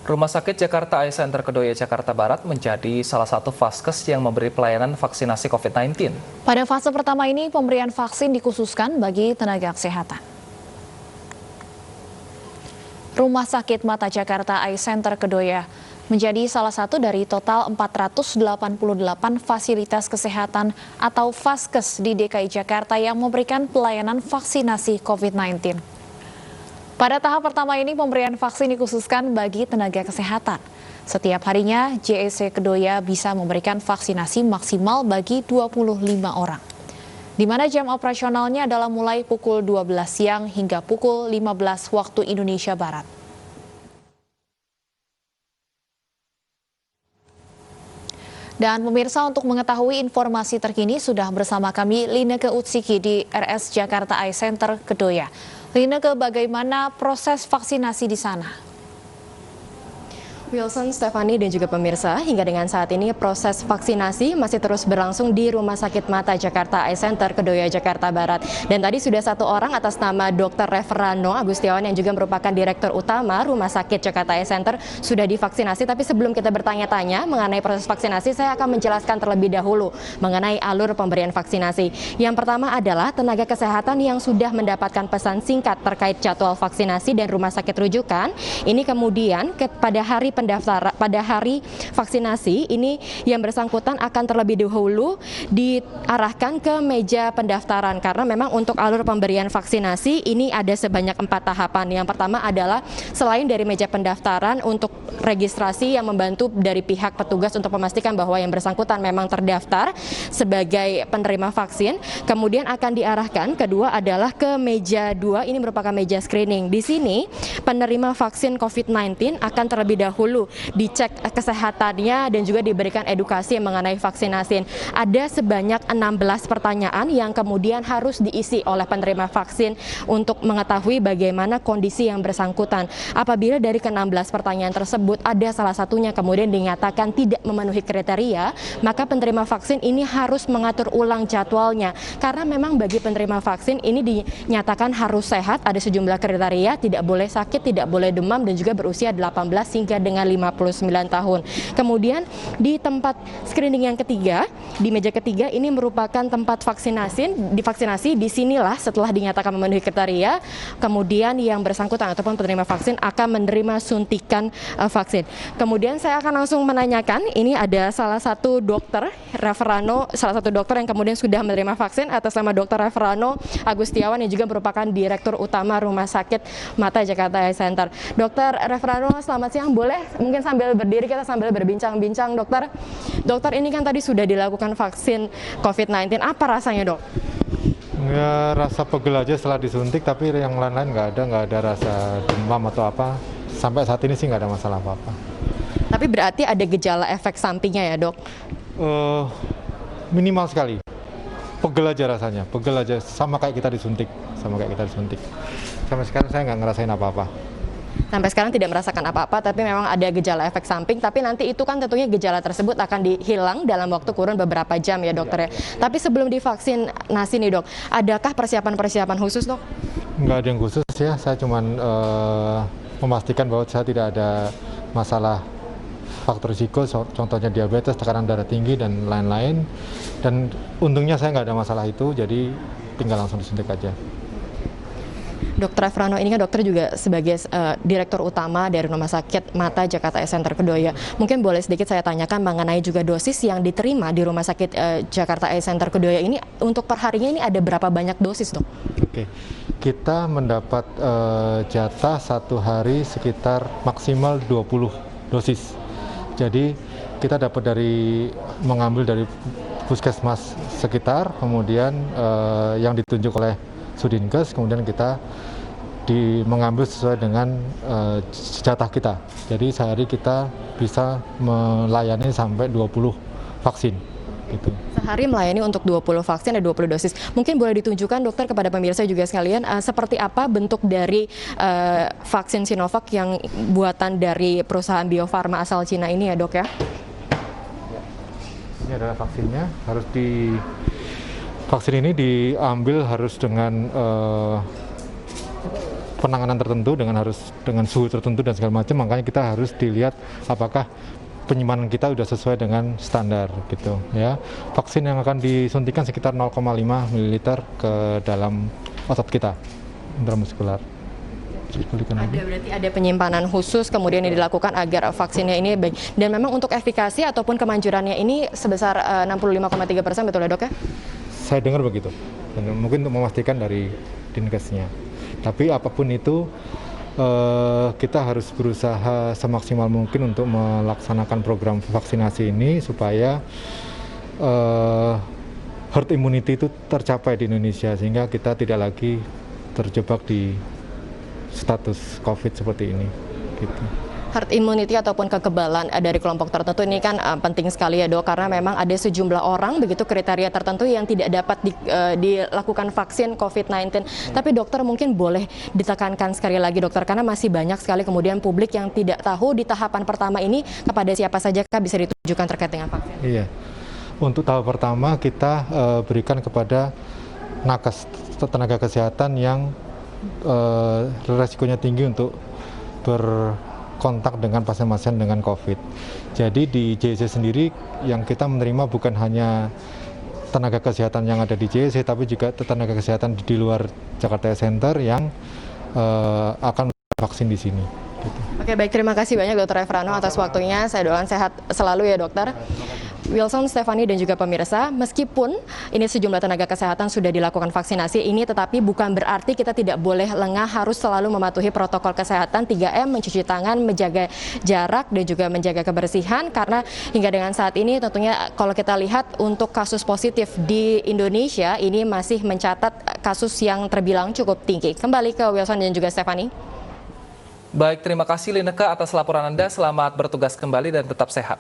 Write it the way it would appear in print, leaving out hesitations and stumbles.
Rumah Sakit Jakarta Eye Center Kedoya, Jakarta Barat menjadi salah satu vaskes yang memberi pelayanan vaksinasi COVID-19. Pada fase pertama ini, pemberian vaksin dikhususkan bagi tenaga kesehatan. Rumah Sakit Mata Jakarta Eye Center Kedoya menjadi salah satu dari total 488 fasilitas kesehatan atau vaskes di DKI Jakarta yang memberikan pelayanan vaksinasi COVID-19. Pada tahap pertama ini, pemberian vaksin dikhususkan bagi tenaga kesehatan. Setiap harinya, JEC Kedoya bisa memberikan vaksinasi maksimal bagi 25 orang. Di mana jam operasionalnya adalah mulai pukul 12 siang hingga pukul 15 waktu Indonesia Barat. Dan pemirsa, untuk mengetahui informasi terkini sudah bersama kami Lineke Utsiki di RS Jakarta Eye Center Kedoya. Lineke, bagaimana proses vaksinasi di sana? Wilson, Stefani, dan juga pemirsa, hingga dengan saat ini proses vaksinasi masih terus berlangsung di Rumah Sakit Mata Jakarta Eye Center Kedoya, Jakarta Barat. Dan tadi sudah satu orang atas nama Dr. Reverano Agustiawan yang juga merupakan Direktur Utama Rumah Sakit Jakarta Eye Center sudah divaksinasi. Tapi sebelum kita bertanya-tanya mengenai proses vaksinasi, saya akan menjelaskan terlebih dahulu mengenai alur pemberian vaksinasi. Yang pertama adalah tenaga kesehatan yang sudah mendapatkan pesan singkat terkait jadwal vaksinasi dan rumah sakit rujukan. Ini kemudian pada hari vaksinasi ini yang bersangkutan akan terlebih dahulu diarahkan ke meja pendaftaran, karena memang untuk alur pemberian vaksinasi ini ada sebanyak 4 tahapan. Yang pertama adalah selain dari meja pendaftaran untuk registrasi yang membantu dari pihak petugas untuk memastikan bahwa yang bersangkutan memang terdaftar sebagai penerima vaksin, kemudian akan diarahkan kedua adalah ke meja 2, ini merupakan meja screening. Di sini penerima vaksin COVID-19 akan terlebih dahulu dicek kesehatannya dan juga diberikan edukasi mengenai vaksinasi. Ada sebanyak 16 pertanyaan yang kemudian harus diisi oleh penerima vaksin untuk mengetahui bagaimana kondisi yang bersangkutan. Apabila dari ke-16 pertanyaan tersebut ada salah satunya kemudian dinyatakan tidak memenuhi kriteria, maka penerima vaksin ini harus mengatur ulang jadwalnya. Karena memang bagi penerima vaksin ini dinyatakan harus sehat, ada sejumlah kriteria, tidak boleh sakit, tidak boleh demam, dan juga berusia 18 hingga dengan 59 tahun. Kemudian di tempat screening yang ketiga, di meja ketiga ini merupakan tempat divaksinasi. Disinilah setelah dinyatakan memenuhi kriteria, kemudian yang bersangkutan ataupun penerima vaksin akan menerima suntikan vaksin. Kemudian saya akan langsung menanyakan, ini ada salah satu dokter Reverano, salah satu dokter yang kemudian sudah menerima vaksin, atas nama Dr. Reverano Agustiawan yang juga merupakan Direktur Utama Rumah Sakit Mata Jakarta Eye Center. Dr. Reverano, selamat siang. Boleh mungkin sambil berdiri kita sambil berbincang-bincang, dokter. Dokter, ini kan tadi sudah dilakukan vaksin COVID-19. Apa rasanya, dok? Ya, rasa pegel aja setelah disuntik, tapi yang lain-lain nggak ada rasa demam atau apa. Sampai saat ini sih nggak ada masalah apa-apa. Tapi berarti ada gejala efek sampingnya ya, dok? Minimal sekali. Pegel aja rasanya, pegel aja sama kayak kita disuntik. Sampai sekarang saya nggak ngerasain apa-apa. Sampai sekarang tidak merasakan apa-apa, tapi memang ada gejala efek samping. Tapi nanti itu kan tentunya gejala tersebut akan hilang dalam waktu kurun beberapa jam ya, dokter ya. Tapi sebelum divaksinasi nih, dok, adakah persiapan khusus, dok? Nggak ada yang khusus ya, saya cuma memastikan bahwa saya tidak ada masalah faktor risiko, contohnya diabetes, tekanan darah tinggi, dan lain-lain. Dan untungnya saya nggak ada masalah itu, jadi tinggal langsung disuntik aja. Dr. Reverano ini kan dokter juga sebagai Direktur Utama dari Rumah Sakit Mata Jakarta Eye Center Kedoya. Mungkin boleh sedikit saya tanyakan mengenai juga dosis yang diterima di Rumah Sakit Jakarta Eye Center Kedoya ini, untuk perharinya ini ada berapa banyak dosis, dok? Oke, kita mendapat jatah satu hari sekitar maksimal 20 dosis. Jadi kita dapat mengambil dari puskesmas sekitar, kemudian yang ditunjuk oleh Sudinkes, kemudian kita mengambil sesuai dengan jatah kita. Jadi sehari kita bisa melayani sampai 20 vaksin. Gitu. Sehari melayani untuk 20 vaksin, ada 20 dosis. Mungkin boleh ditunjukkan, dokter, kepada pemirsa juga sekalian, seperti apa bentuk dari vaksin Sinovac yang buatan dari perusahaan Bio Farma asal Cina ini ya, dok ya? Ini adalah vaksinnya, vaksin ini diambil harus dengan penanganan tertentu dengan suhu tertentu dan segala macam, makanya kita harus dilihat apakah penyimpanan kita sudah sesuai dengan standar gitu ya. Vaksin yang akan disuntikan sekitar 0,5 ml ke dalam otot kita intramuskular. Berarti ada penyimpanan khusus kemudian yang dilakukan agar vaksinnya ini baik. Dan memang untuk efikasi ataupun kemanjurannya ini sebesar 65,3%, betul ya dok ya? Saya dengar begitu. Dan mungkin untuk memastikan dari Dinkesnya. Tapi apapun itu kita harus berusaha semaksimal mungkin untuk melaksanakan program vaksinasi ini supaya herd immunity itu tercapai di Indonesia sehingga kita tidak lagi terjebak di status COVID seperti ini. Gitu. Herd immunity ataupun kekebalan dari kelompok tertentu ini kan penting sekali ya dok, karena memang ada sejumlah orang begitu kriteria tertentu yang tidak dapat dilakukan vaksin COVID-19. Tapi dokter mungkin boleh ditekankan sekali lagi dokter, karena masih banyak sekali kemudian publik yang tidak tahu di tahapan pertama ini kepada siapa saja bisa ditujukan terkait dengan vaksin. Iya, untuk tahap pertama kita berikan kepada nakes, tenaga kesehatan yang resikonya tinggi untuk berkontak dengan pasien-pasien dengan COVID. Jadi di JSC sendiri yang kita menerima bukan hanya tenaga kesehatan yang ada di JSC, tapi juga tenaga kesehatan di luar Jakarta Center yang akan vaksin di sini. Gitu. Oke, baik, terima kasih banyak Dr. Revrano atas waktunya. Saya doakan sehat selalu ya dokter. Wilson, Stephanie, dan juga pemirsa, meskipun ini sejumlah tenaga kesehatan sudah dilakukan vaksinasi ini, tetapi bukan berarti kita tidak boleh lengah, harus selalu mematuhi protokol kesehatan 3M, mencuci tangan, menjaga jarak, dan juga menjaga kebersihan, karena hingga dengan saat ini tentunya kalau kita lihat untuk kasus positif di Indonesia ini masih mencatat kasus yang terbilang cukup tinggi. Kembali ke Wilson dan juga Stephanie. Baik, terima kasih Lineka atas laporan Anda. Selamat bertugas kembali dan tetap sehat.